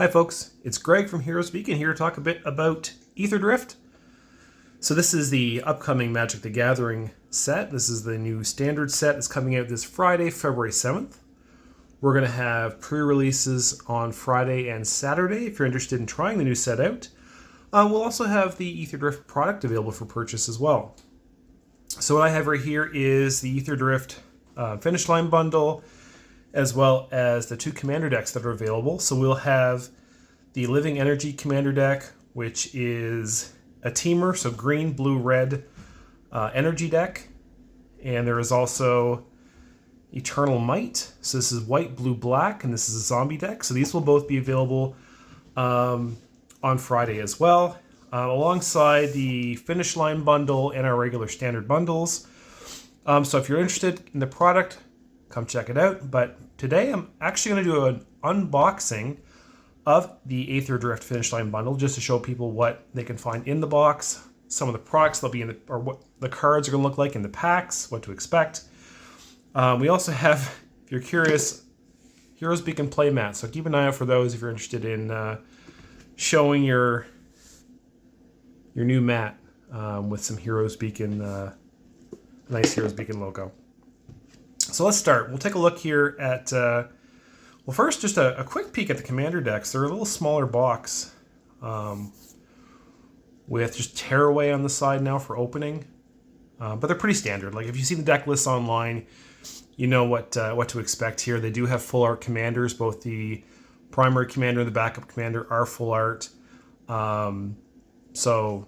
Hi folks, it's Greg from HeroSpeak and here to talk a bit about Aetherdrift. So this is the upcoming Magic the Gathering set. This is the new standard set that's coming out this Friday, February 7th. We're going to have pre-releases on Friday and Saturday if you're interested in trying the new set out. We'll also have the Aetherdrift product available for purchase as well. So what I have right here is the Atherdrift Finish Line Bundle, as well as the two commander decks that are available. So we'll have the Living Energy commander deck, which is a teamer, so green, blue, red energy deck. And there is also Eternal Might. So this is white, blue, black, and this is a zombie deck. So these will both be available on Friday as well, alongside the Finish Line Bundle and our regular standard bundles. So if you're interested in the product, come check it out. But today I'm actually going to do an unboxing of the Aetherdrift Finish Line Bundle just to show people what they can find in the box, some of the products that'll be in the, or what the cards are going to look like in the packs, what to expect. We also have, if you're curious, HeroSpeak and play mats. So keep an eye out for those if you're interested in showing your new mat with some HeroSpeak and nice HeroSpeak logo. So let's start. We'll take a look here at, well, first just a quick peek at the commander decks. They're a little smaller box with just tearaway on the side now for opening. But they're pretty standard. Like if you see the deck lists online, you know what to expect here. They do have full art commanders. Both the primary commander and the backup commander are full art. So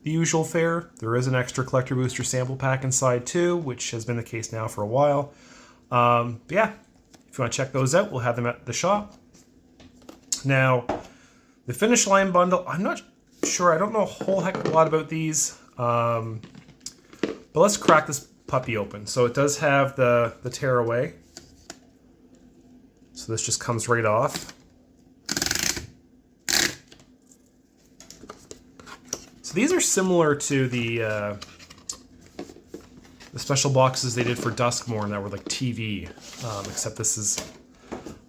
the usual fare. There is an extra collector booster sample pack inside too, which has been the case now for a while. But yeah, if you want to check those out, we'll have them at the shop. Now, the Finish Line Bundle, I'm not sure. I don't know a whole heck of a lot about these. But let's crack this puppy open. So it does have the tearaway. So this just comes right off. So these are similar to the special boxes they did for Duskmourn that were like TV, except this is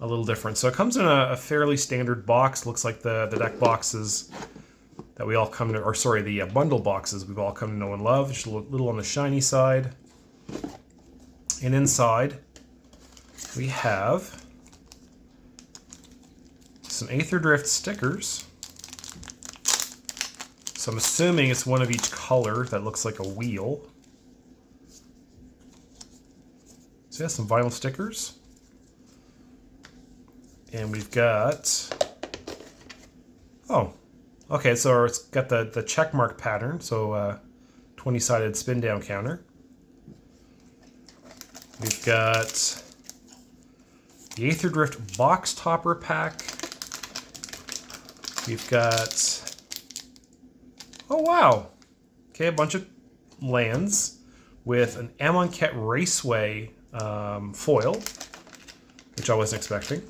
a little different. So it comes in a fairly standard box. Looks like the deck boxes that we all come to, or sorry, the bundle boxes we've all come to know and love. Just a little on the shiny side. And inside we have some Aetherdrift stickers. So I'm assuming it's one of each color that looks like a wheel. So yeah, some vinyl stickers. And we've got, oh, okay, so it's got the check mark pattern, so 20-sided spin down counter. We've got the Aetherdrift box topper pack. We've got, oh wow, okay, a bunch of lands with an Amonkhet Raceway foil, which I wasn't expecting.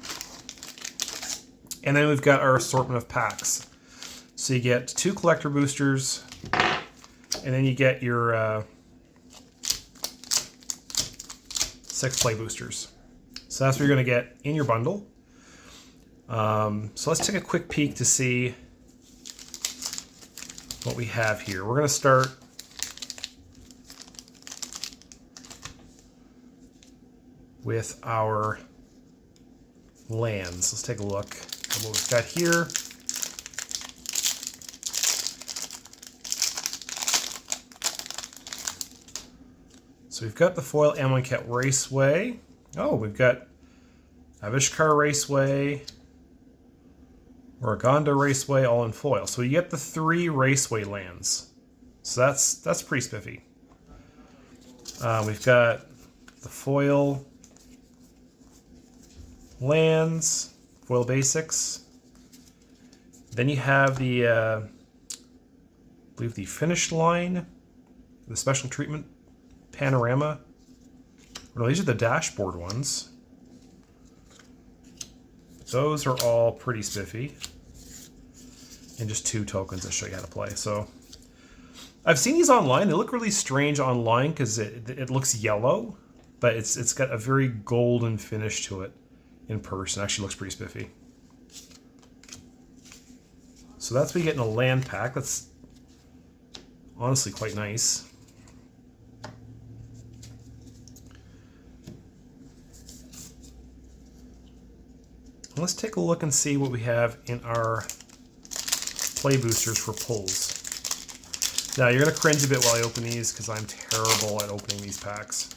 And then we've got our assortment of packs. So you get 2 collector boosters, and then you get your 6 play boosters. So that's what you're going to get in your bundle. So let's take a quick peek to see what we have here. We're going to start with our lands. Let's take a look at what we've got here. So we've got the foil Amonkhet Raceway. Oh, we've got Avishkar Raceway, Organda Raceway, all in foil. So you get the 3 Raceway lands. So that's pretty spiffy. We've got the foil lands, foil basics. Then you have the, I believe the Finish Line, the special treatment panorama. No, these are the dashboard ones. Those are all pretty spiffy. And just 2 tokens that show you how to play. So I've seen these online. They look really strange online because it looks yellow, but it's got a very golden finish to it in person. Actually looks pretty spiffy. So that's what you get in a land pack. That's honestly quite nice. Let's take a look and see what we have in our play boosters for pulls. Now, you're going to cringe a bit while I open these because I'm terrible at opening these packs.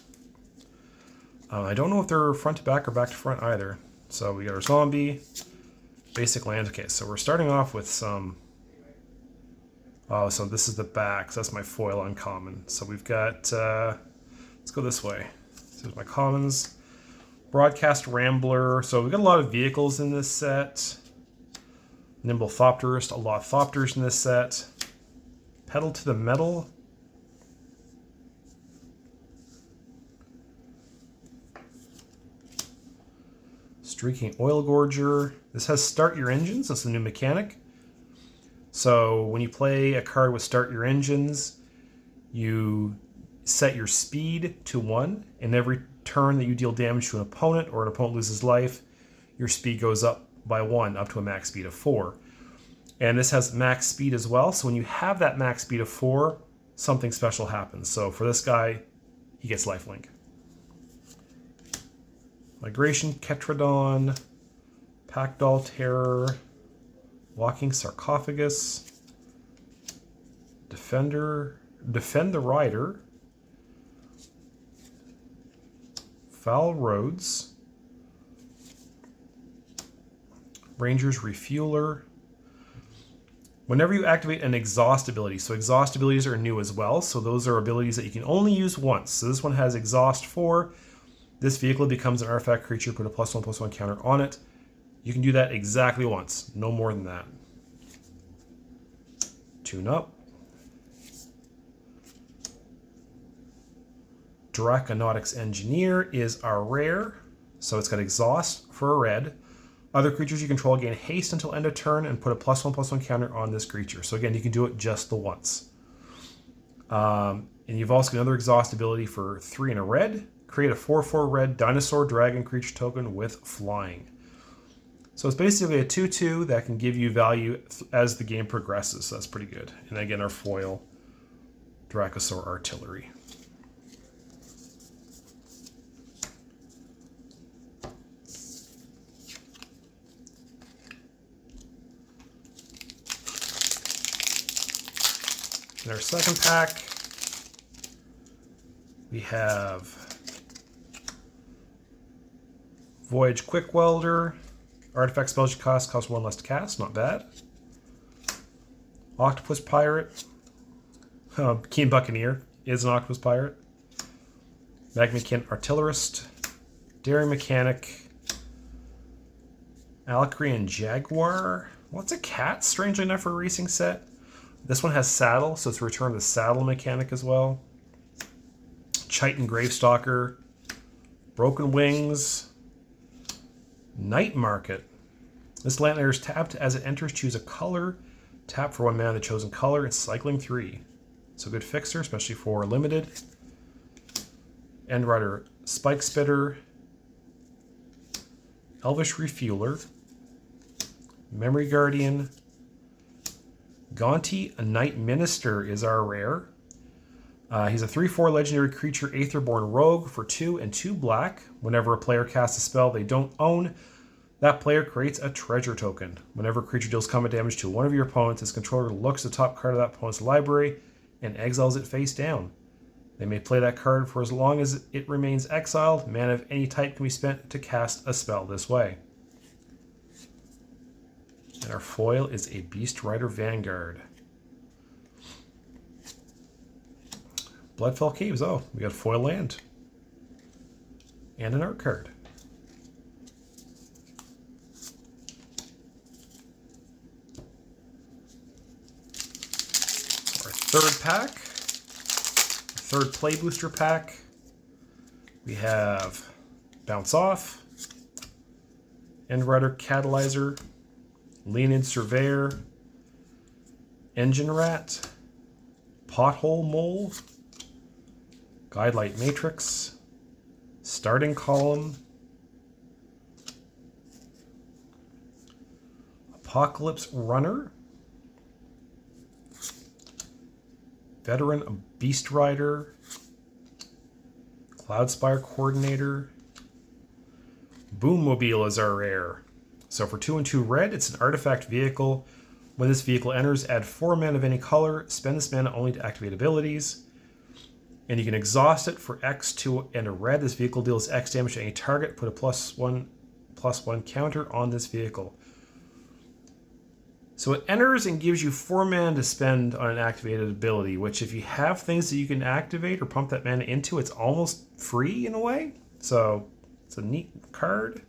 I don't know if they're front to back or back to front either. So we got our zombie, basic land. Okay, so we're starting off with some... Oh, so this is the back. So that's my foil uncommon. So we've got... let's go this way. So there's my commons. Broadcast Rambler. So we've got a lot of vehicles in this set. Nimble Thopterist. A lot of Thopters in this set. Pedal to the Metal. Streaking Oil Gorger. This has Start Your Engines. That's the new mechanic. So when you play a card with Start Your Engines, you set your speed to 1, and every turn that you deal damage to an opponent or an opponent loses life, your speed goes up by 1 up to a max speed of 4. And this has max speed as well, so when you have that max speed of 4, something special happens. So for this guy, he gets lifelink. Migration Ketradon, Packdoll Terror, Walking Sarcophagus, Defend the Rider, Foul Roads, Ranger's Refueler. Whenever you activate an exhaust ability, so exhaust abilities are new as well, so those are abilities that you can only use once. So this one has exhaust 4. This vehicle becomes an artifact creature, put a +1/+1 counter on it. You can do that exactly once, no more than that. Tune up. Draconautics Engineer is our rare, so it's got exhaust for a red. Other creatures you control gain haste until end of turn and put a +1/+1 counter on this creature. So again, you can do it just the once. And you've also got another exhaust ability for 3 and a red. Create a 4/4 red dinosaur dragon creature token with flying. So it's basically a 2/2 that can give you value as the game progresses. So that's pretty good. And again, our foil, Dracosaur Artillery. In our second pack, we have Voyage Quick Welder. Artifact spells you cost 1 less to cast, not bad. Octopus Pirate. Keen Buccaneer is an Octopus Pirate. Magmakin Artillerist. Daring Mechanic. Alacrian Jaguar. Well, it's a cat, strangely enough, for a racing set. This one has saddle, so it's returned the saddle mechanic as well. Chitin Gravestalker. Broken Wings. Night Market. This land layer is tapped. As it enters, choose a color. Tap for 1 mana of the chosen color. It's cycling 3. So good fixer, especially for limited. Endrider Spike Spitter. Elvish Refueler. Memory Guardian. Gaunty, a Night Minister, is our rare. He's a 3/4 legendary creature, Aetherborn Rogue for 2 and 2 black. Whenever a player casts a spell they don't own, that player creates a treasure token. Whenever a creature deals combat damage to one of your opponents, its controller looks at the top card of that opponent's library and exiles it face down. They may play that card for as long as it remains exiled. Mana of any type can be spent to cast a spell this way. And our foil is a Beast Rider Vanguard. Bloodfell Caves. Oh, we got foil land. And an art card. Our third pack. Third play booster pack. We have Bounce Off. Endrider Catalyzer. Leonid Surveyor, Engine Rat, Pothole Mole, Guidelight Matrix, Starting Column, Apocalypse Runner, Veteran Beast Rider, Cloudspire Coordinator. Boommobile is our rare. So for 2 and 2 red, it's an artifact vehicle. When this vehicle enters, add 4 mana of any color. Spend this mana only to activate abilities. And you can exhaust it for X2 and a red. This vehicle deals X damage to any target. Put a +1/+1 counter on this vehicle. So it enters and gives you 4 mana to spend on an activated ability, which if you have things that you can activate or pump that mana into, it's almost free in a way. So it's a neat card.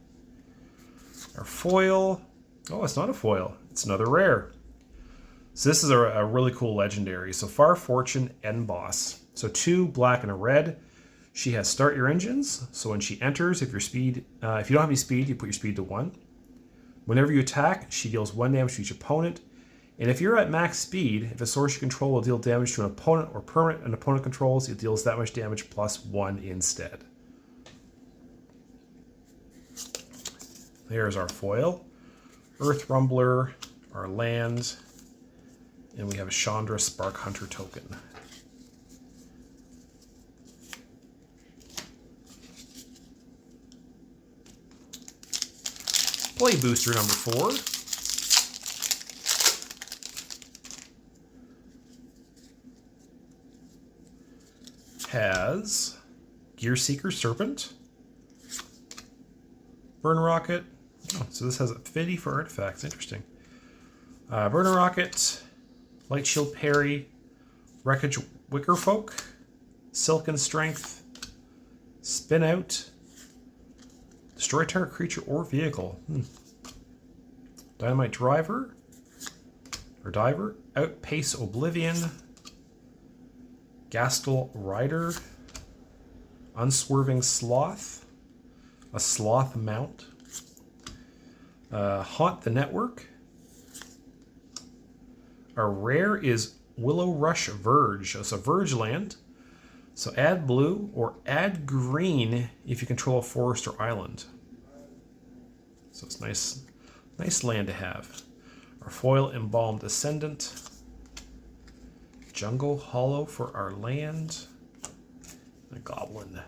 Our foil. Oh, it's not a foil. It's another rare. So this is a really cool legendary. So Far Fortune End Boss. So 2 black and a red. She has start your engines. So when she enters, if you don't have any speed, you put your speed to 1. Whenever you attack, she deals 1 damage to each opponent. And if you're at max speed, if a source you control will deal damage to an opponent or permanent an opponent controls, it deals that much damage +1 instead. There's our foil. Earth Rumbler, our land, and we have a Chandra Spark Hunter token. Play booster number 4. Has Gear Seeker Serpent, Burn Rocket. Oh, so this has affinity for artifacts. Interesting. Burner Rocket, Light Shield Parry, Wreckage Wickerfolk, Silken Strength, Spin Out, Destroy target creature or vehicle. Dynamite Driver, or Diver, Outpace Oblivion, Gastel Rider, Unswerving Sloth, a Sloth Mount, Haunt the Network. Our rare is Willow Rush Verge. It's a Verge land. So add blue or add green if you control a forest or island. So it's nice land to have. Our foil Embalmed Ascendant. Jungle Hollow for our land. A Goblin.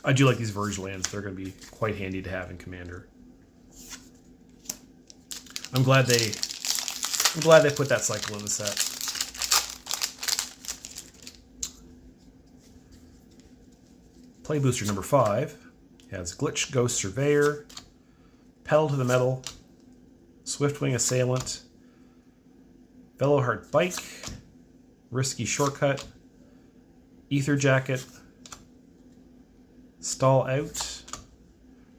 I do like these Verge lands. They're going to be quite handy to have in Commander. I'm glad they put that cycle in the set. Play booster number 5 has Glitch Ghost Surveyor, Pedal to the Metal, Swiftwing Assailant, Veloheart Bike, Risky Shortcut, Ether Jacket, Stall Out,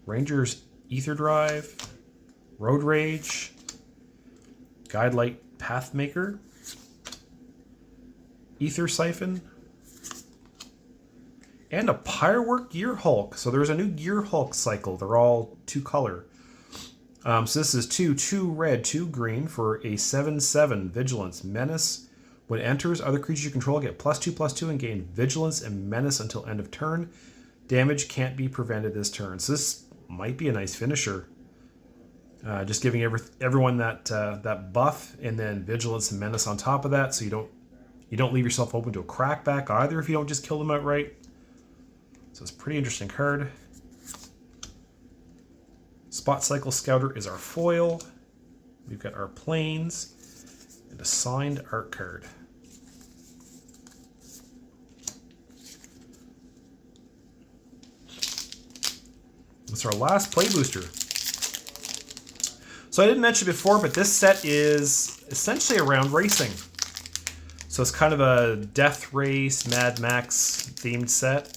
Ranger's Ether Drive, Road Rage, Guidelight Pathmaker, Ether Siphon, and a Pyrework Gear Hulk. So there's a new Gear Hulk cycle. They're all 2 color. So this is 2 red, 2 green for a 7/7 Vigilance Menace. When it enters, other creatures you control get +2/+2 and gain Vigilance and Menace until end of turn. Damage can't be prevented this turn. So this might be a nice finisher. Just giving everyone that buff and then Vigilance and Menace on top of that, so you don't leave yourself open to a crackback either if you don't just kill them outright. So it's a pretty interesting card. Spot Cycle Scouter is our foil. We've got our planes and a signed art card. That's our last play booster. So I didn't mention before, but this set is essentially around racing. So it's kind of a Death Race, Mad Max themed set.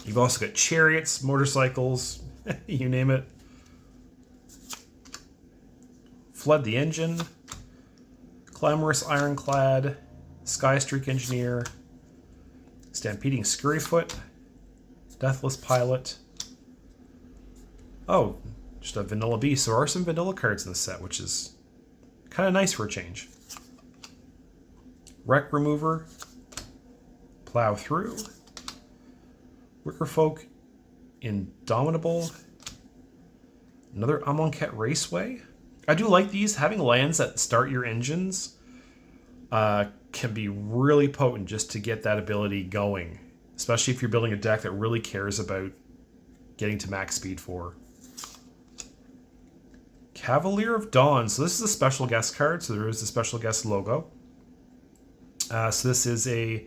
You've also got chariots, motorcycles, you name it. Flood the Engine, Clamorous Ironclad, Skystreak Engineer, Stampeding Scurryfoot, Deathless Pilot. Oh, just a vanilla beast. So there are some vanilla cards in the set, which is kind of nice for a change. Wreck Remover, Plow Through, Wickerfolk Indomitable, another Amonkhet Raceway. I do like these. Having lands that start your engines can be really potent just to get that ability going, especially if you're building a deck that really cares about getting to max speed 4. Cavalier of Dawn. So this is a special guest card, so there is a special guest logo. So this is a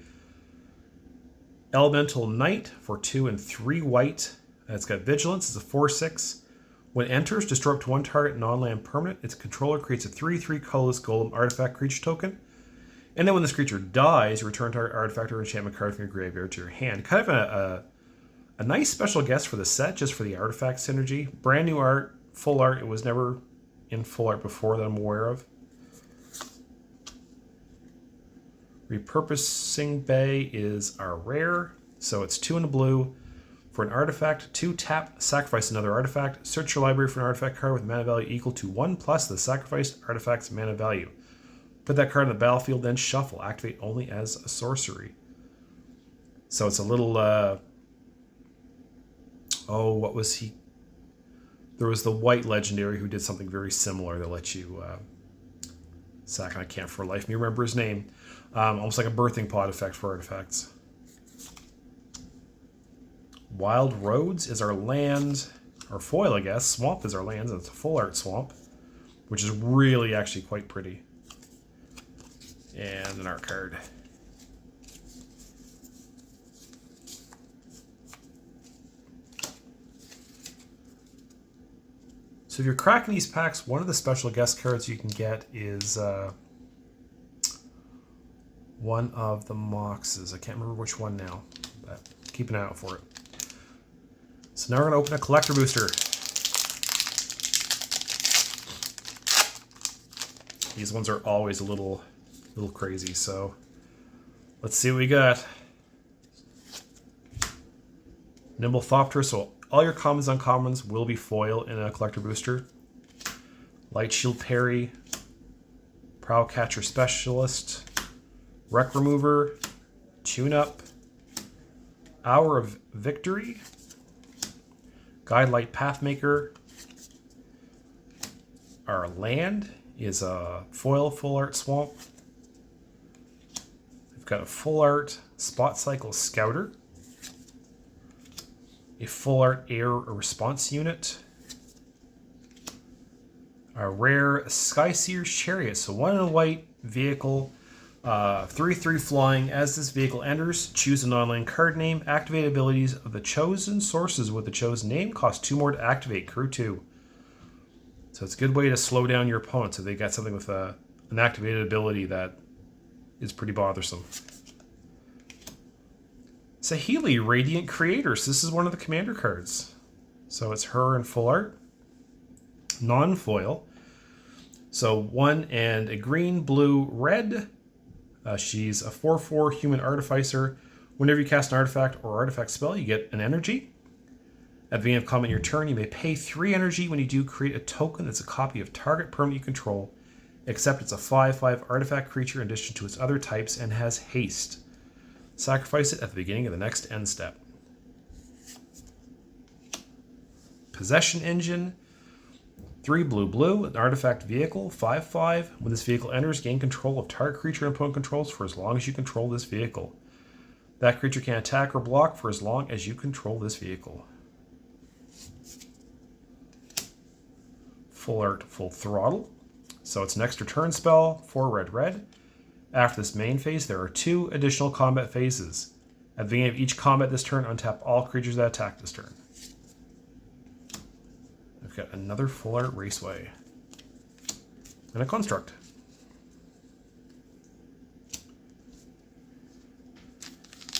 Elemental Knight for 2 and 3 white. It's got Vigilance. It's a 4/6. When it enters, destroy up to 1 target non-land permanent. Its controller creates a 3/3 colorless golem artifact creature token. And then when this creature dies, return target artifact or enchantment card from your graveyard to your hand. Kind of a nice special guest for the set, just for the artifact synergy. Brand new art, full art. It was never in full art before that I'm aware of. Repurposing Bay is our rare. So it's 2 in the blue. For an artifact, 2 tap, sacrifice another artifact. Search your library for an artifact card with mana value equal to 1 plus the sacrificed artifact's mana value. Put that card on the battlefield, then shuffle. Activate only as a sorcery. So it's a little... oh, what was he? There was the white legendary who did something very similar that let you... sack, and I can't for life me remember his name. Almost like a birthing pod effect for artifacts. Wild Roads is our land, or foil, I guess. Swamp is our land, and it's a full art swamp, which is really actually quite pretty. And an art card. So if you're cracking these packs, one of the special guest cards you can get is one of the Moxes. I can't remember which one now, but keep an eye out for it. So now we're going to open a collector booster. These ones are always a little crazy, so let's see what we got. Nimble Thopter, so all your commons and uncommons will be foil in a collector booster. Light Shield Parry, Prowl Catcher Specialist, Wreck Remover, Tune Up, Hour of Victory, Guidelight Pathmaker. Our land is a foil full art swamp. We've got a full art Spot Cycle Scouter, a full art air response unit, a rare Skyseer's Chariot, so 1 in a white vehicle, 3/3 flying. As this vehicle enters, choose a non-land card name. Activate abilities of the chosen sources with the chosen name. Cost 2 more to activate. Crew 2. So it's a good way to slow down your opponents if they got something with an activated ability that is pretty bothersome. Saheeli, Radiant Creator. So this is one of the commander cards. So it's her in full art. Non-foil. So 1 and a green, blue, red. She's a 4/4 human artificer. Whenever you cast an artifact or artifact spell, you get an energy. At the beginning of combat your turn, you may pay 3 energy. When you do, create a token that's a copy of target permanent you control, except it's a 5/5 artifact creature in addition to its other types and has haste. Sacrifice it at the beginning of the next end step. Possession Engine. 3 blue blue, an artifact vehicle, 5/5. When this vehicle enters, gain control of target creature and opponent controls for as long as you control this vehicle. That creature can attack or block for as long as you control this vehicle. Full art, Full Throttle. So it's an extra turn spell, 4 red red. After this main phase, there are 2 additional combat phases. At the beginning of each combat this turn, untap all creatures that attack this turn. We've got another full art Raceway. And a Construct.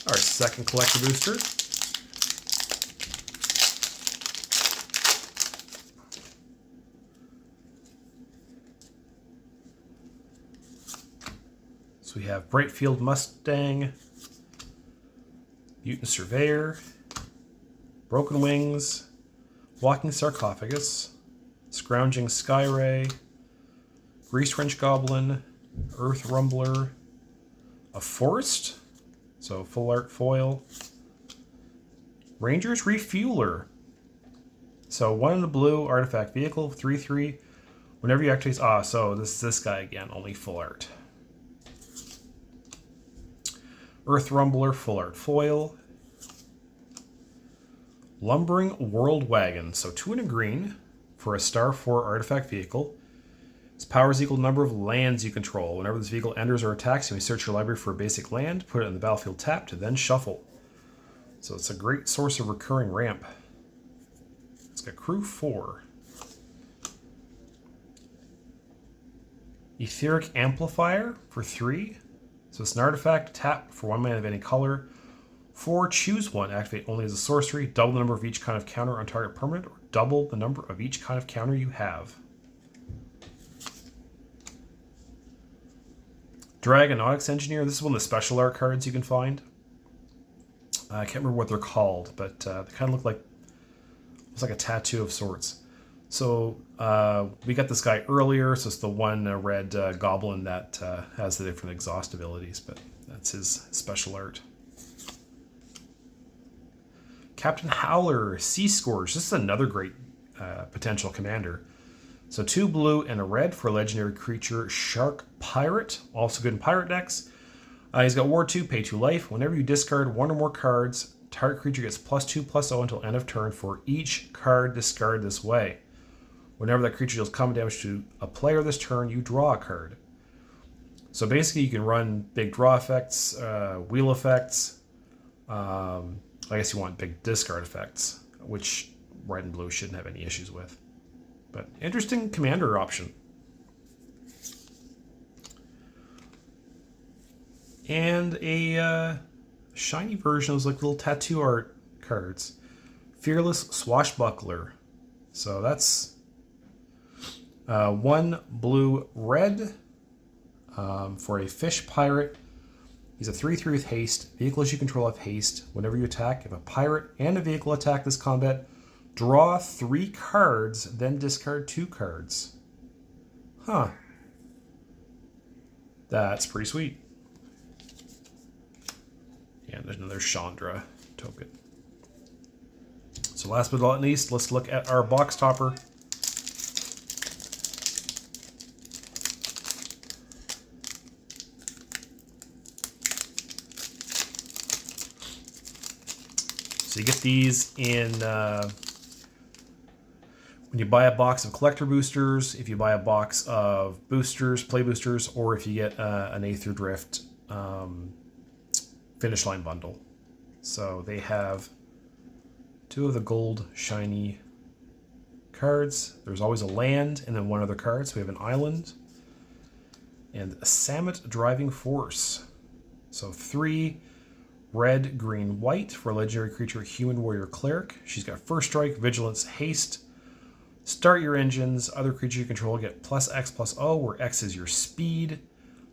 Our second collector booster. So we have Brightfield Mustang, Mutant Surveyor, Broken Wings, Walking Sarcophagus, Scrounging Skyray, Grease Wrench Goblin, Earth Rumbler, a Forest, so full art foil, Ranger's Refueler, so 1 in the blue, artifact vehicle, 3/3. Whenever you activate, so this is this guy again, only full art. Earth Rumbler Full Art Foil. Lumbering World Wagon. So 2 and a green for a Star 4 artifact vehicle. Its power is equal to the number of lands you control. Whenever this vehicle enters or attacks, you may search your library for a basic land, put it in the battlefield tapped, then shuffle. So it's a great source of recurring ramp. It's got crew 4. Etheric Amplifier for 3. So it's an artifact, tap for 1 mana of any color. 4, choose 1, activate only as a sorcery, double the number of each kind of counter on target permanent, or double the number of each kind of counter you have. Dragonautics Engineer, this is one of the special art cards you can find. I can't remember what they're called, but they kind of look like, it's like a tattoo of sorts. So we got this guy earlier, so it's the one red goblin that has the different exhaust abilities, but that's his special art. Captain Howler, Sea Scourge. This is another great potential commander. So 2 blue and a red for a legendary creature, Shark Pirate. Also good in pirate decks. He's got Ward 2, pay 2 life. Whenever you discard 1 or more cards, target creature gets +2/+0 until end of turn for each card discarded this way. Whenever that creature deals combat damage to a player this turn, you draw a card. So basically you can run big draw effects, wheel effects. I guess you want big discard effects, which red and blue shouldn't have any issues with. But interesting commander option. And a shiny version of those like little tattoo art cards. Fearless Swashbuckler. So that's 1 blue red for a fish pirate. He's a 3/3 with haste. Vehicles you control have haste. Whenever you attack, if a pirate and a vehicle attack this combat, draw 3 cards, then discard 2 cards. Huh. That's pretty sweet. And there's another Chandra token. So last but not least, let's look at our box topper. So you get these in when you buy a box of collector boosters, if you buy a box of boosters, play boosters, or if you get an Aetherdrift Finish Line Bundle. So they have 2 of the gold shiny cards. There's always a land and then 1 other card. So we have an island and a Samet Driving Force. So 3 red, green, white for a legendary creature, Human Warrior Cleric. She's got first strike, vigilance, haste. Start your engines. Other creature you control get +X/+O, where X is your speed.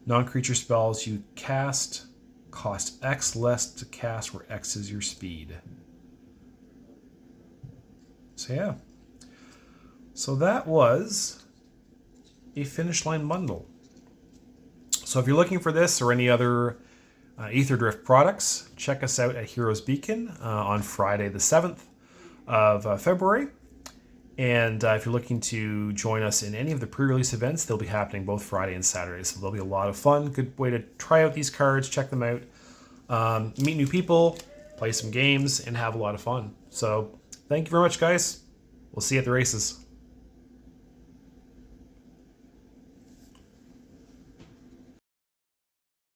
Non-creature spells you cast cost X less to cast, where X is your speed. So yeah. So that was a Finish Line Bundle. So if you're looking for this or any other Aetherdrift products, check us out at Heroes Beacon on Friday the 7th of February. And if you're looking to join us in any of the pre-release events, they'll be happening both Friday and Saturday. So there'll be a lot of fun. Good way to try out these cards, check them out, meet new people, play some games, and have a lot of fun. So thank you very much, guys. We'll see you at the races.